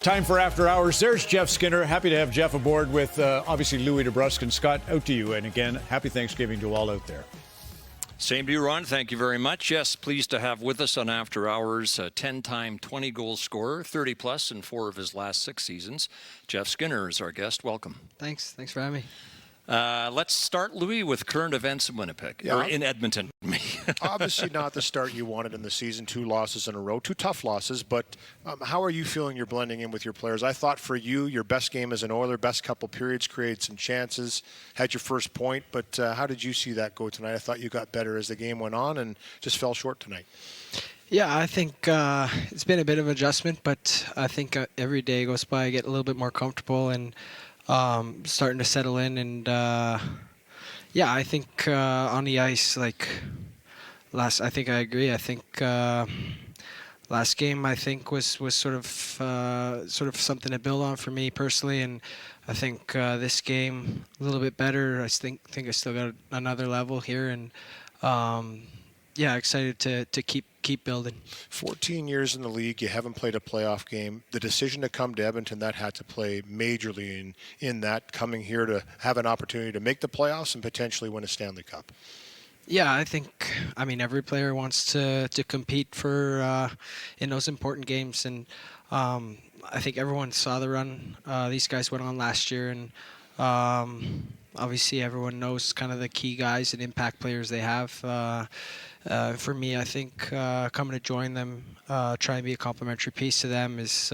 Time for After Hours. There's Jeff Skinner. Happy to have Jeff aboard with obviously Louie, DeBrusk, and Scott. Out to you. And again, happy Thanksgiving to all out there. Same to you, Ron. Thank you very much. Yes, pleased to have with us on After Hours a 10-time 20-goal scorer, 30-plus in 4 of his last 6 seasons. Jeff Skinner is our guest. Welcome. Thanks for having me. Let's start, Louie, with current events in Winnipeg, or in Edmonton. Obviously not the start you wanted in the season, 2 losses in a row, 2 tough losses, but how are you feeling you're blending in with your players? I thought for you, your best game as an Oiler, best couple periods, created some chances, had your first point, but how did you see that go tonight? I thought you got better as the game went on and just fell short tonight. Yeah, I think it's been a bit of an adjustment, but I think every day goes by, I get a little bit more comfortable and starting to settle in, and yeah, I think on the ice, like I think I agree. I think last game I think was sort of something to build on for me personally, and I think this game a little bit better. I think I still got another level here, and yeah, excited to keep building. 14 years in the league, you haven't played a playoff game. The decision to come to Edmonton, that had to play majorly in that, coming here to have an opportunity to make the playoffs and potentially win a Stanley Cup. Yeah, I mean, every player wants to compete for in those important games, and I think everyone saw the run these guys went on last year, and obviously everyone knows kind of the key guys and impact players they have. For me, I think coming to join them, try and be a complimentary piece to them is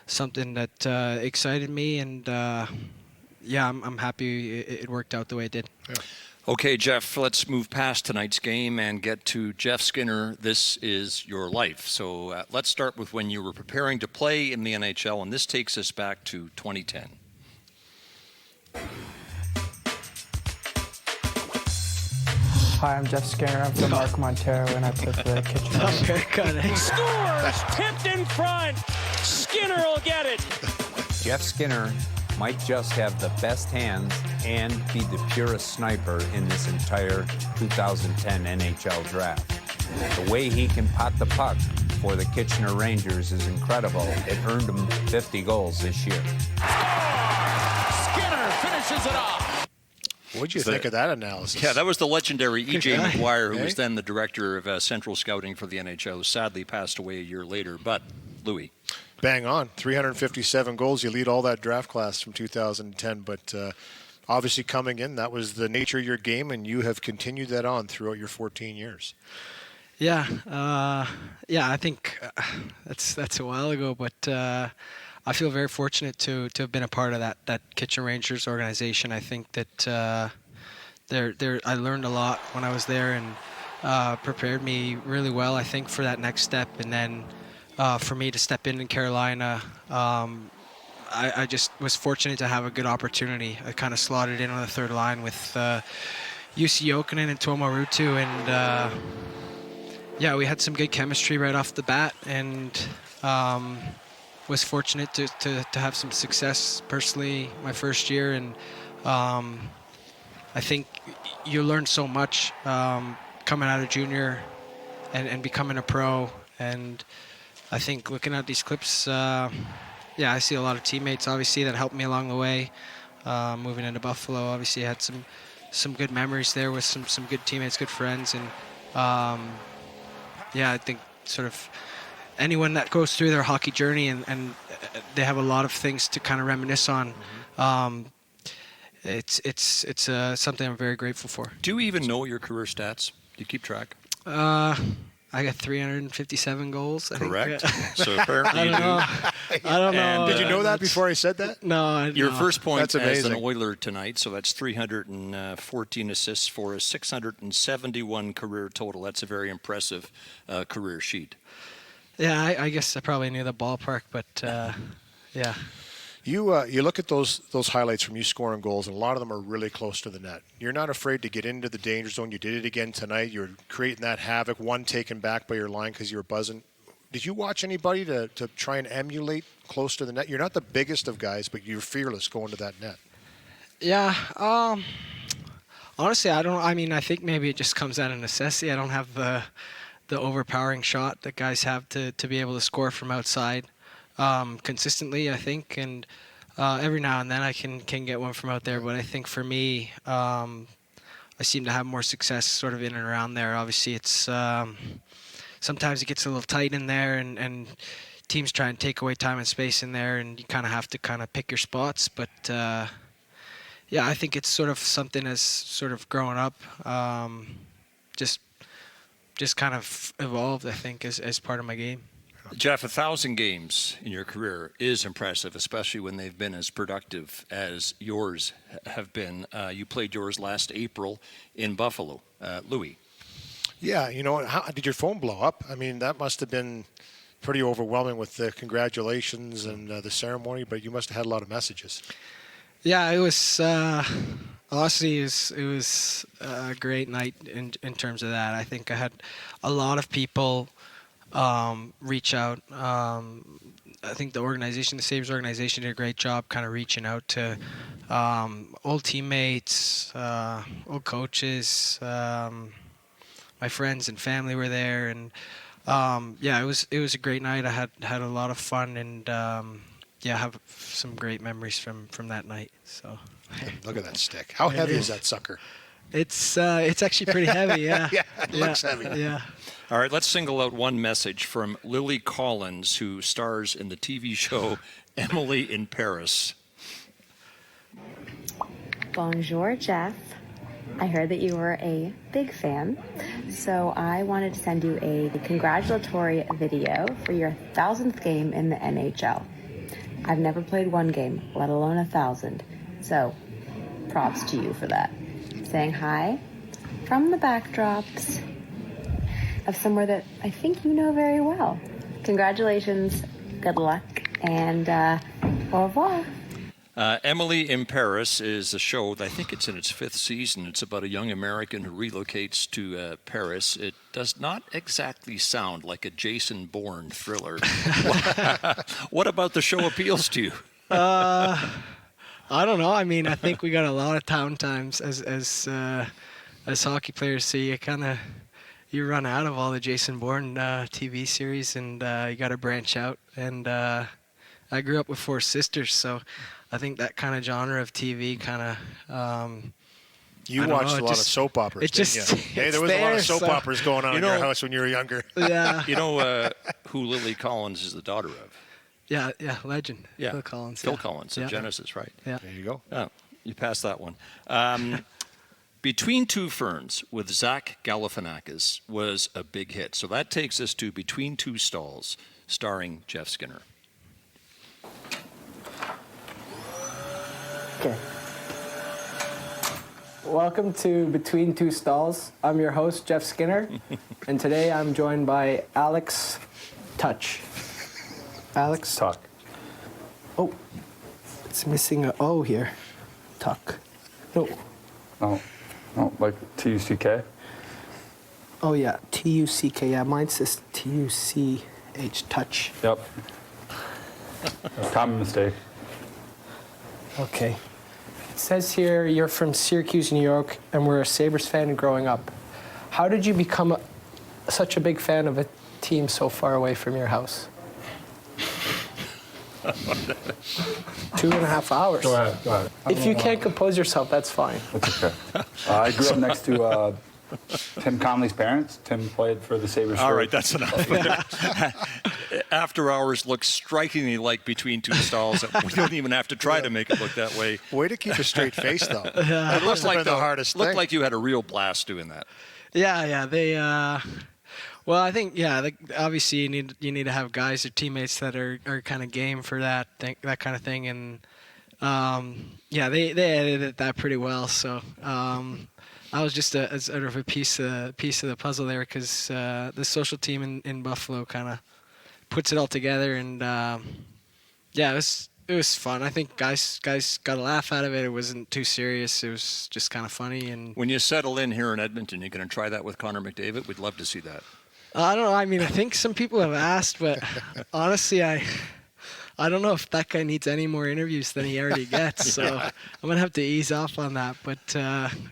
something that excited me, and yeah, I'm happy it worked out the way it did. Yeah. Okay, Jeff, let's move past tonight's game and get to Jeff Skinner. This is your life. So let's start with when you were preparing to play in the NHL, and this takes us back to 2010. Hi, I'm Jeff Skinner. I'm from Markham, Ontario, and I play for the Kitchener. Okay, got it. Scores! Tipped in front! Skinner will get it! Jeff Skinner might just have the best hands and be the purest sniper in this entire 2010 NHL draft. The way he can pot the puck for the Kitchener Rangers is incredible. It earned him 50 goals this year. Skinner finishes it off! What'd you think of that analysis? Yeah, that was the legendary E.J. Maguire, who was then the director of Central Scouting for the NHL, who sadly passed away a year later. But, Louie. Bang on. 357 goals. You lead all that draft class from 2010. But obviously coming in, that was the nature of your game, and you have continued that on throughout your 14 years. Yeah, I think that's a while ago, but I feel very fortunate to have been a part of that Kitchener Rangers organization. I think that I learned a lot when I was there, and prepared me really well, I think, for that next step. And then for me to step in Carolina, I just was fortunate to have a good opportunity. I kind of slotted in on the third line with Jussi Jokinen and Tuomo Ruutu, and yeah, we had some good chemistry right off the bat, and was fortunate to have some success personally my first year, and I think you learn so much coming out of junior and becoming a pro. And I think looking at these clips, yeah, I see a lot of teammates obviously that helped me along the way. Moving into Buffalo, obviously I had some good memories there with some good teammates, good friends, and yeah, I think sort of anyone that goes through their hockey journey and they have a lot of things to kind of reminisce on. It's something I'm very grateful for. Do you even know your career stats? Do you keep track? I got 357 goals. Correct. I think. So apparently you do. I don't know. Did you know that before I said that? No. Your first point That's as amazing. an Oiler tonight, so that's 314 assists for a 671 career total. That's a very impressive career sheet. Yeah, I guess I probably knew the ballpark, but yeah. You look at those highlights from you scoring goals, and a lot of them are really close to the net. You're not afraid to get into the danger zone. You did it again tonight. You're creating that havoc, one taken back by your line because you were buzzing. Did you watch anybody to try and emulate close to the net? You're not the biggest of guys, but you're fearless going to that net. Yeah. Honestly, I don't. I mean, I think maybe it just comes out of necessity. I don't have the overpowering shot that guys have to be able to score from outside. consistently, I think, and every now and then I can get one from out there. But I think for me, I seem to have more success sort of in and around there. Obviously, it's sometimes it gets a little tight in there, and teams try and take away time and space in there, and you kind of have to kind of pick your spots. But yeah, I think it's sort of something as sort of growing up, just kind of evolved, I think, as part of my game. Jeff, 1,000 games in your career is impressive, especially when they've been as productive as yours have been. You played yours last April in Buffalo. Louie. Yeah, you know, how did your phone blow up? I mean, that must have been pretty overwhelming with the congratulations and the ceremony, but you must have had a lot of messages. Yeah, it was honestly it was a great night in terms of that. I think I had a lot of people reach out. I think the organization, the Sabres organization, did a great job kind of reaching out to old teammates, old coaches. My friends and family were there, and yeah, it was a great night. I had a lot of fun, and yeah, I have some great memories from that night. So look at that stick. How heavy is that sucker? It's actually pretty heavy. Yeah. Yeah, it looks heavy. Yeah. All right, let's single out one message from Lily Collins, who stars in the TV show Emily in Paris. Bonjour, Jeff. I heard that you were a big fan, so I wanted to send you a congratulatory video for your 1,000th game in the NHL. I've never played one game, let alone 1,000, so props to you for that. Saying hi from the backdrops of somewhere that I think you know very well. Congratulations, good luck, and au revoir. Emily in Paris is a show, I think it's in its 5th season. It's about a young American who relocates to Paris. It does not exactly sound like a Jason Bourne thriller. What about the show appeals to you? I don't know. I mean, I think we got a lot of town times as hockey players, so you run out of all the Jason Bourne TV series, and you got to branch out. And I grew up with 4 sisters, so I think that kind of genre of TV kind of. You watched a lot of soap operas, didn't you? Hey, there was a lot of soap operas going on in your house when you were younger. Yeah. You know who Lily Collins is the daughter of? Yeah, legend. Yeah, Phil Collins. Phil Collins of Genesis, right? Yeah. There you go. Oh, you passed that one. Between Two Ferns with Zach Galifianakis was a big hit. So that takes us to Between Two Stalls, starring Jeff Skinner. Okay. Welcome to Between Two Stalls. I'm your host, Jeff Skinner, and today I'm joined by Alex Touch. Alex? Tuck. Oh, it's missing a O here. Tuck. No. Oh, like T-U-C-K? Oh, yeah, T-U-C-K. Yeah, mine says T-U-C-H, Touch. Yep. Common mistake. Okay. It says here you're from Syracuse, New York, and were a Sabres fan growing up. How did you become such a big fan of a team so far away from your house? 2.5 hours. Go ahead. If you can't compose yourself, that's fine. That's okay. I grew up next to Tim Conley's parents. Tim played for the Sabres. All right, that's enough. After Hours looks strikingly like Between Two Stalls. We don't even have to try to make it look that way. Way to keep a straight face, though. It looks like the hardest looked thing. like you had a real blast doing that. Yeah. They. Well, I think obviously you need to have guys or teammates that are kind of game for that kind of thing, and they edited that pretty well. So I was just a sort of a piece of the puzzle there, because the social team in Buffalo kind of puts it all together, and it was fun. I think guys got a laugh out of it. It wasn't too serious. It was just kind of funny. And when you settle in here in Edmonton, you're going to try that with Connor McDavid? We'd love to see that. I don't know. I mean, I think some people have asked, but honestly, I don't know if that guy needs any more interviews than he already gets. So I'm going to have to ease off on that, but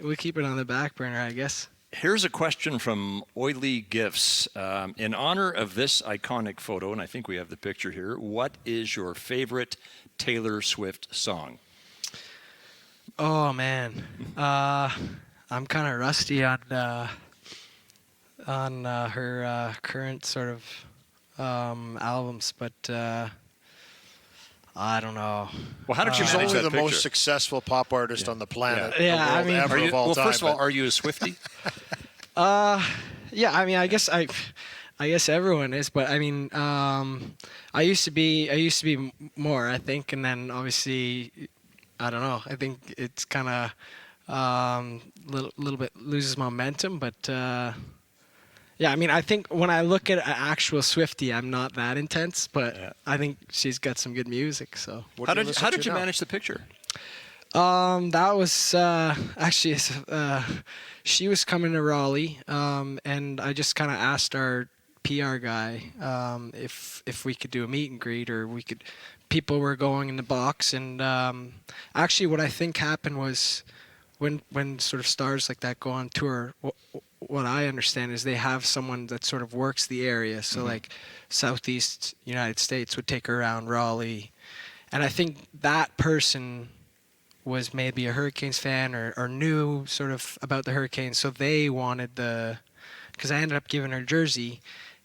we'll keep it on the back burner, I guess. Here's a question from Oily Gifts. In honor of this iconic photo, and I think we have the picture here, what is your favorite Taylor Swift song? Oh man, I'm kind of rusty on her current sort of albums, but I don't know. Well, how did you She's manage only that the picture? most successful pop artist on the planet. Yeah, the world I mean- ever of all time. First of all, are you a Swiftie? Yeah, I mean, I guess everyone is, but I mean, I used to be more, I think, and then obviously, I don't know. I think it's kind of little bit loses momentum, but yeah, I mean, I think when I look at an actual Swiftie, I'm not that intense, but I think she's got some good music. So How did you manage the picture? that was actually she was coming to Raleigh, and I just kind of asked our PR guy if we could do a meet and greet, or we could. People were going in the box, and actually, what I think happened was when sort of stars like that go on tour. What I understand is they have someone that sort of works the area. So like Southeast United States would take her around Raleigh, and I think that person was maybe a Hurricanes fan or knew sort of about the Hurricanes, so they wanted because I ended up giving her jersey,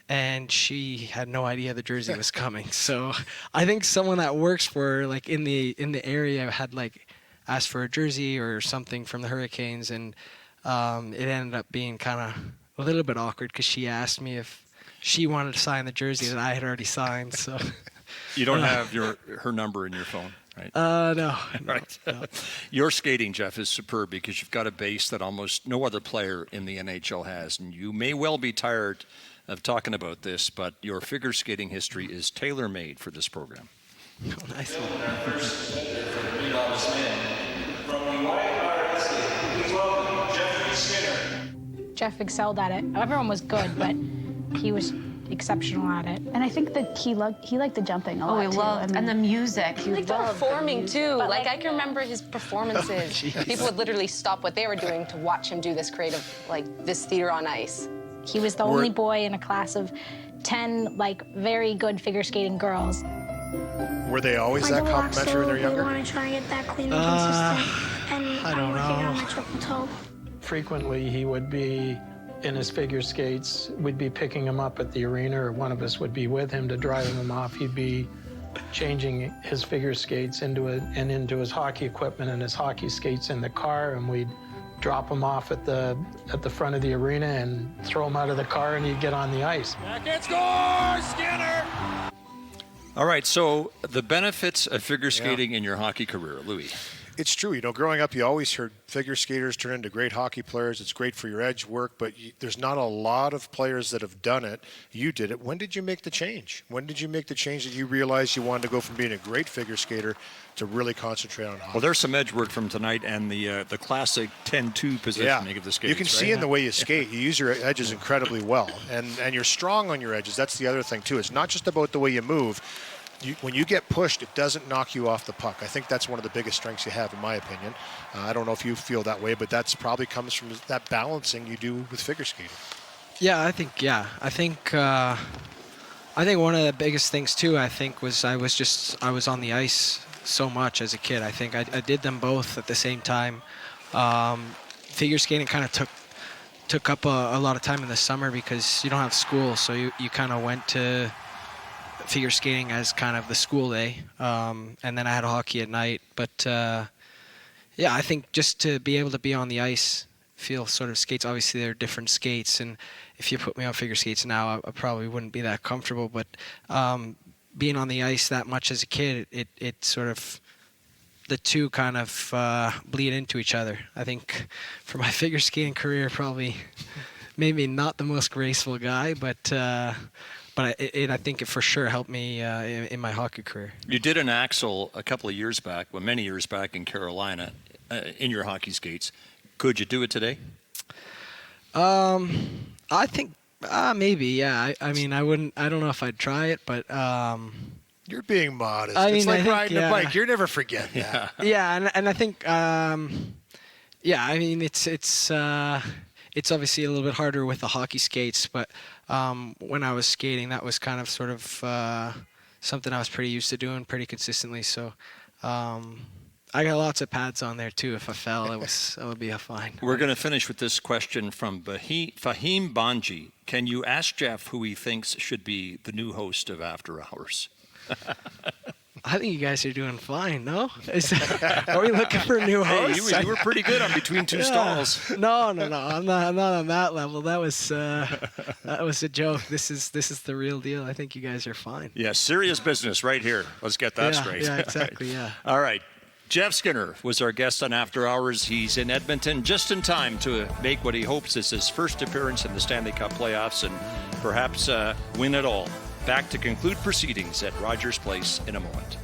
and she had no idea the jersey was coming. So I think someone that works for her, like in the area, had like asked for a jersey or something from the Hurricanes, and it ended up being kind of a little bit awkward because she asked me if she wanted to sign the jersey that I had already signed. So You don't have her number in your phone, right? No. Right. No. Your skating, Jeff, is superb because you've got a base that almost no other player in the NHL has. And you may well be tired of talking about this, but your figure skating history is tailor-made for this program. Oh, nice. Jeff excelled at it. Everyone was good, but he was exceptional at it. And I think that he liked the jumping a lot. Oh, he loved, and the music. He liked the performing too. Like I can remember his performances. People would literally stop what they were doing to watch him do this creative, like this theater on ice. He was the only boy in a class of 10, like, very good figure skating girls. Were they always that complimentary when they're younger? We want to try and get that clean and consistent. And I don't I'm working know. on the triple toe. Frequently, he would be in his figure skates. We'd be picking him up at the arena, or one of us would be with him to drive him off. He'd be changing his figure skates into his hockey equipment and his hockey skates in the car, and we'd drop him off at the front of the arena and throw him out of the car, and he'd get on the ice. Back and score, Skinner! All right, so the benefits of figure skating in your hockey career, Louie. It's true. You know, growing up, you always heard figure skaters turn into great hockey players. It's great for your edge work, but there's not a lot of players that have done it. You did it. When did you make the change? When did you make the change that you realized you wanted to go from being a great figure skater to really concentrate on hockey? Well, there's some edge work from tonight and the classic 10-2 positioning of the skates. You can see in the way you skate, you use your edges incredibly well, and you're strong on your edges. That's the other thing, too. It's not just about the way you move. When you get pushed, it doesn't knock you off the puck. I think that's one of the biggest strengths you have, in my opinion. I don't know if you feel that way, but that's probably comes from that balancing you do with figure skating. Yeah, I think one of the biggest things too, I think, was I was on the ice so much as a kid. I think I did them both at the same time. Figure skating kind of took up a lot of time in the summer because you don't have school, so you kind of went to figure skating as kind of the school day, and then I had hockey at night. But yeah, I think just to be able to be on the ice, feel sort of skates. Obviously, they're different skates, and if you put me on figure skates now, I probably wouldn't be that comfortable. But being on the ice that much as a kid, it sort of the two kind of bleed into each other. I think for my figure skating career, probably maybe not the most graceful guy, but I think it for sure helped me in my hockey career. You did an axle a couple of years back, many years back in Carolina, in your hockey skates. Could you do it today? I think maybe, yeah. I mean, I don't know if I'd try it, but You're being modest. I mean, it's like I think, riding a bike. You're never forgetting that. yeah, and I think yeah, I mean, it's it's obviously a little bit harder with the hockey skates, but when I was skating, that was kind of sort of something I was pretty used to doing pretty consistently. So I got lots of pads on there too. If I fell, it would be a fine. We're going to finish with this question from Fahim Banji. Can you ask Jeff who he thinks should be the new host of After Hours? I think you guys are doing fine, no? Are we looking for a new host? Hey, you were pretty good on Between Two Stalls. No. I'm not on that level. That was a joke. This is the real deal. I think you guys are fine. Yeah, serious business right here. Let's get that straight. Yeah, exactly. Yeah. All right. Jeff Skinner was our guest on After Hours. He's in Edmonton just in time to make what he hopes is his first appearance in the Stanley Cup playoffs and perhaps win it all. Back to conclude proceedings at Rogers Place in a moment.